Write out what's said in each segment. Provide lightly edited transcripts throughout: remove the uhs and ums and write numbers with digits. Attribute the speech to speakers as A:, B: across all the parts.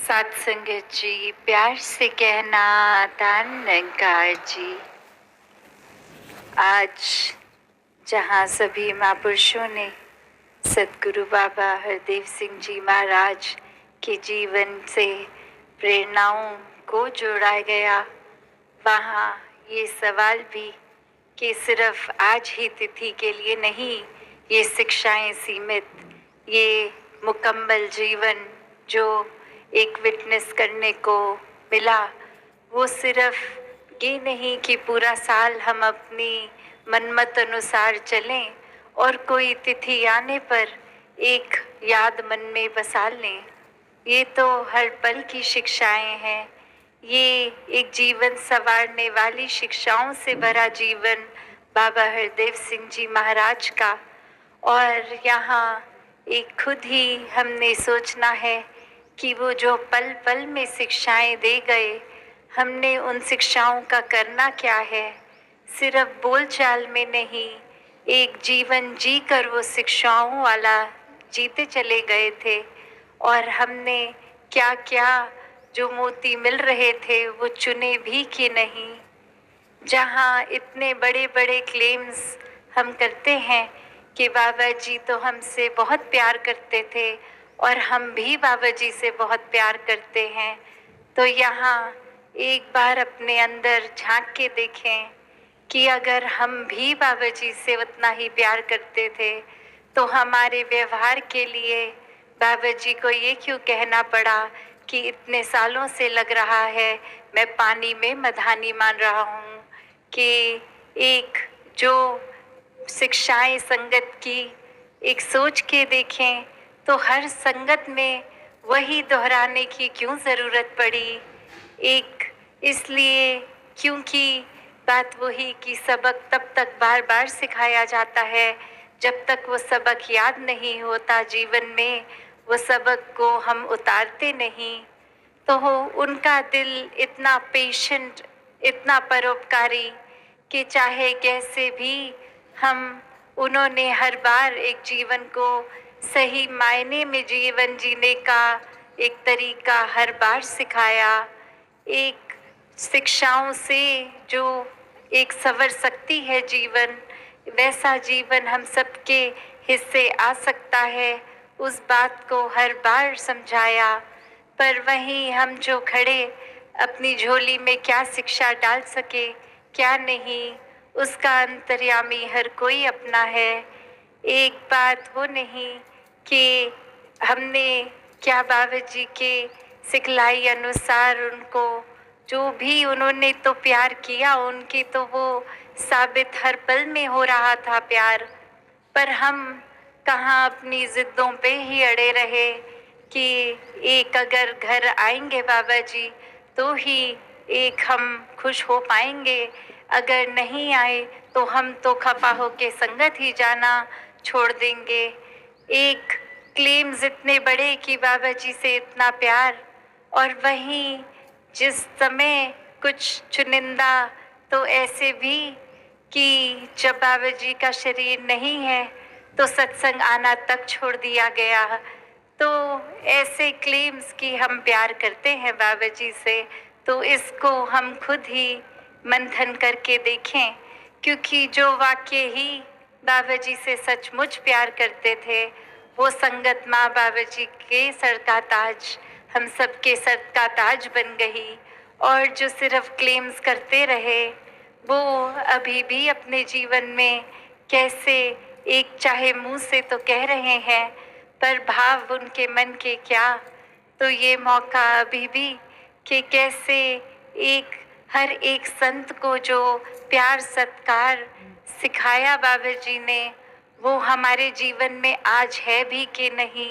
A: साथ संगत जी, प्यार से कहना दान निरंकार जी। आज जहाँ सभी महापुरुषों ने सतगुरु बाबा हरदेव सिंह जी महाराज के जीवन से प्रेरणाओं को जोड़ा गया, वहाँ ये सवाल भी कि सिर्फ आज ही तिथि के लिए नहीं, ये शिक्षाएं सीमित, ये मुकम्मल जीवन जो एक विटनेस करने को मिला, वो सिर्फ ये नहीं कि पूरा साल हम अपनी मनमत अनुसार चलें और कोई तिथि आने पर एक याद मन में बसा लें। ये तो हर पल की शिक्षाएं हैं। ये एक जीवन संवारने वाली शिक्षाओं से भरा जीवन बाबा हरदेव सिंह जी महाराज का। और यहाँ एक खुद ही हमने सोचना है कि वो जो पल पल में शिक्षाएं दे गए, हमने उन शिक्षाओं का करना क्या है। सिर्फ बोलचाल में नहीं, एक जीवन जी कर वो शिक्षाओं वाला जीते चले गए थे। और हमने क्या क्या जो मोती मिल रहे थे वो चुने भी कि नहीं। जहाँ इतने बड़े बड़े क्लेम्स हम करते हैं कि बाबा जी तो हमसे बहुत प्यार करते थे और हम भी बाबा जी से बहुत प्यार करते हैं, तो यहाँ एक बार अपने अंदर झांक के देखें कि अगर हम भी बाबा जी से उतना ही प्यार करते थे तो हमारे व्यवहार के लिए बाबा जी को ये क्यों कहना पड़ा कि इतने सालों से लग रहा है मैं पानी में मधानी मान रहा हूँ। कि एक जो शिक्षाएं संगत की एक सोच के देखें तो हर संगत में वही दोहराने की क्यों ज़रूरत पड़ी। एक इसलिए क्योंकि बात वही कि सबक तब तक बार बार सिखाया जाता है जब तक वो सबक याद नहीं होता, जीवन में वो सबक को हम उतारते नहीं। तो उनका दिल इतना पेशेंट, इतना परोपकारी कि चाहे कैसे भी हम, उन्होंने हर बार एक जीवन को सही मायने में जीवन जीने का एक तरीका हर बार सिखाया। एक शिक्षाओं से जो एक संवर सकती है जीवन, वैसा जीवन हम सबके हिस्से आ सकता है, उस बात को हर बार समझाया। पर वहीं हम जो खड़े अपनी झोली में क्या शिक्षा डाल सके क्या नहीं, उसका अंतर्यामी हर कोई अपना है। एक बात वो नहीं कि हमने क्या बाबा जी के सिखलाई अनुसार उनको जो भी उन्होंने तो प्यार किया, उनकी तो वो साबित हर पल में हो रहा था प्यार। पर हम कहाँ अपनी जिद्दों पे ही अड़े रहे कि एक अगर घर आएंगे बाबा जी तो ही एक हम खुश हो पाएंगे, अगर नहीं आए तो हम तो खफा होके संगत ही जाना छोड़ देंगे। एक क्लेम्स इतने बड़े कि बाबा जी से इतना प्यार, और वहीं जिस समय कुछ चुनिंदा तो ऐसे भी कि जब बाबा जी का शरीर नहीं है तो सत्संग आना तक छोड़ दिया गया। तो ऐसे क्लेम्स कि हम प्यार करते हैं बाबा जी से, तो इसको हम खुद ही मंथन करके देखें, क्योंकि जो वाक्य ही बाबा जी से सचमुच प्यार करते थे वो संगत माँ बाबा जी के सर का ताज हम सबके सर का ताज बन गई। और जो सिर्फ क्लेम्स करते रहे वो अभी भी अपने जीवन में कैसे एक चाहे मुंह से तो कह रहे हैं पर भाव उनके मन के क्या। तो ये मौका अभी भी कि कैसे एक हर एक संत को जो प्यार सत्कार सिखाया बाबा जी ने वो हमारे जीवन में आज है भी कि नहीं।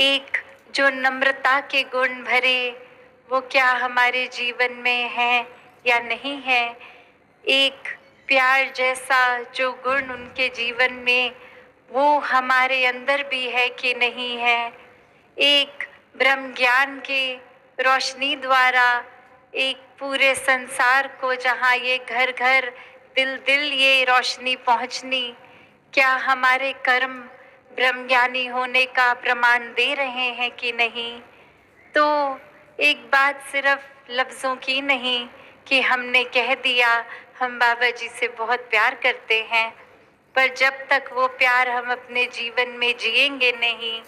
A: एक जो नम्रता के गुण भरे वो क्या हमारे जीवन में है या नहीं है। एक प्यार जैसा जो गुण उनके जीवन में वो हमारे अंदर भी है कि नहीं है। एक ब्रह्म ज्ञान के रोशनी द्वारा एक पूरे संसार को जहाँ ये घर घर दिल दिल ये रोशनी पहुँचनी, क्या हमारे कर्म ब्रह्मज्ञानी होने का प्रमाण दे रहे हैं कि नहीं। तो एक बात सिर्फ लफ्ज़ों की नहीं कि हमने कह दिया हम बाबा जी से बहुत प्यार करते हैं, पर जब तक वो प्यार हम अपने जीवन में जिएंगे नहीं,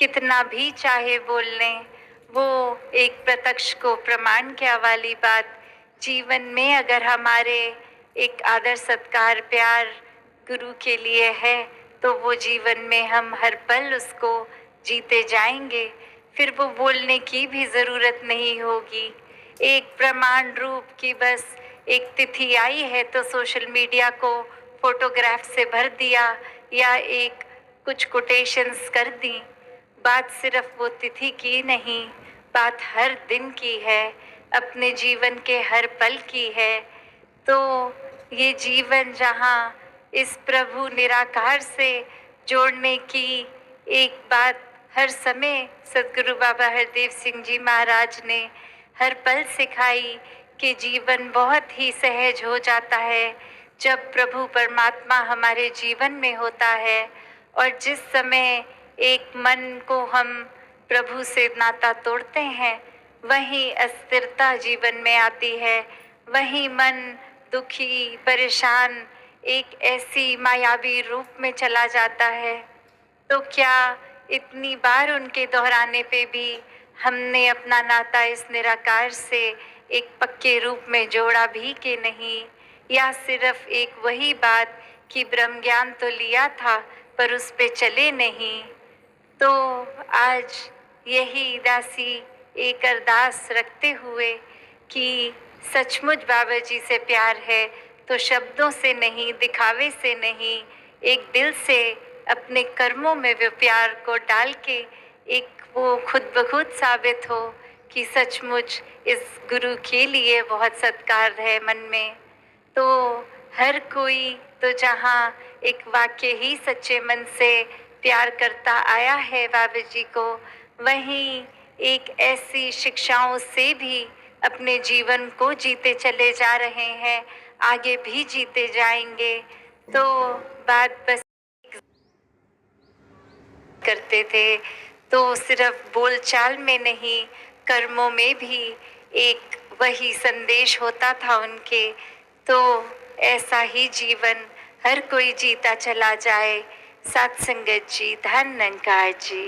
A: कितना भी चाहे बोल लें, वो एक प्रत्यक्ष को प्रमाण क्या वाली बात जीवन में अगर हमारे एक आदर सत्कार प्यार गुरु के लिए है, तो वो जीवन में हम हर पल उसको जीते जाएंगे। फिर वो बोलने की भी ज़रूरत नहीं होगी। एक प्रमाण रूप की बस एक तिथि आई है तो सोशल मीडिया को फोटोग्राफ से भर दिया या एक कुछ कोटेशंस कर दी। बात सिर्फ वो तिथि की नहीं, बात हर दिन की है, अपने जीवन के हर पल की है। तो ये जीवन जहाँ इस प्रभु निराकार से जोड़ने की एक बात हर समय सद्गुरु बाबा हरदेव सिंह जी महाराज ने हर पल सिखाई कि जीवन बहुत ही सहज हो जाता है जब प्रभु परमात्मा हमारे जीवन में होता है। और जिस समय एक मन को हम प्रभु से नाता तोड़ते हैं, वहीं अस्थिरता जीवन में आती है, वहीं मन दुखी परेशान एक ऐसी मायावी रूप में चला जाता है। तो क्या इतनी बार उनके दोहराने पे भी हमने अपना नाता इस निराकार से एक पक्के रूप में जोड़ा भी कि नहीं, या सिर्फ एक वही बात कि ब्रह्म ज्ञान तो लिया था पर उस पे चले नहीं। तो आज यही दासी एक अरदास रखते हुए कि सचमुच बाबा जी से प्यार है तो शब्दों से नहीं, दिखावे से नहीं, एक दिल से अपने कर्मों में वो प्यार को डाल के एक वो खुद ब खुद साबित हो कि सचमुच इस गुरु के लिए बहुत सत्कार है मन में। तो हर कोई तो जहाँ एक वाक्य ही सच्चे मन से प्यार करता आया है बाबा जी को, वहीं एक ऐसी शिक्षाओं से भी अपने जीवन को जीते चले जा रहे हैं, आगे भी जीते जाएंगे। तो बात बस करते थे तो सिर्फ बोलचाल में नहीं, कर्मों में भी एक वही संदेश होता था उनके। तो ऐसा ही जीवन हर कोई जीता चला जाए। सत्संगत जी, धन निरंकार जी।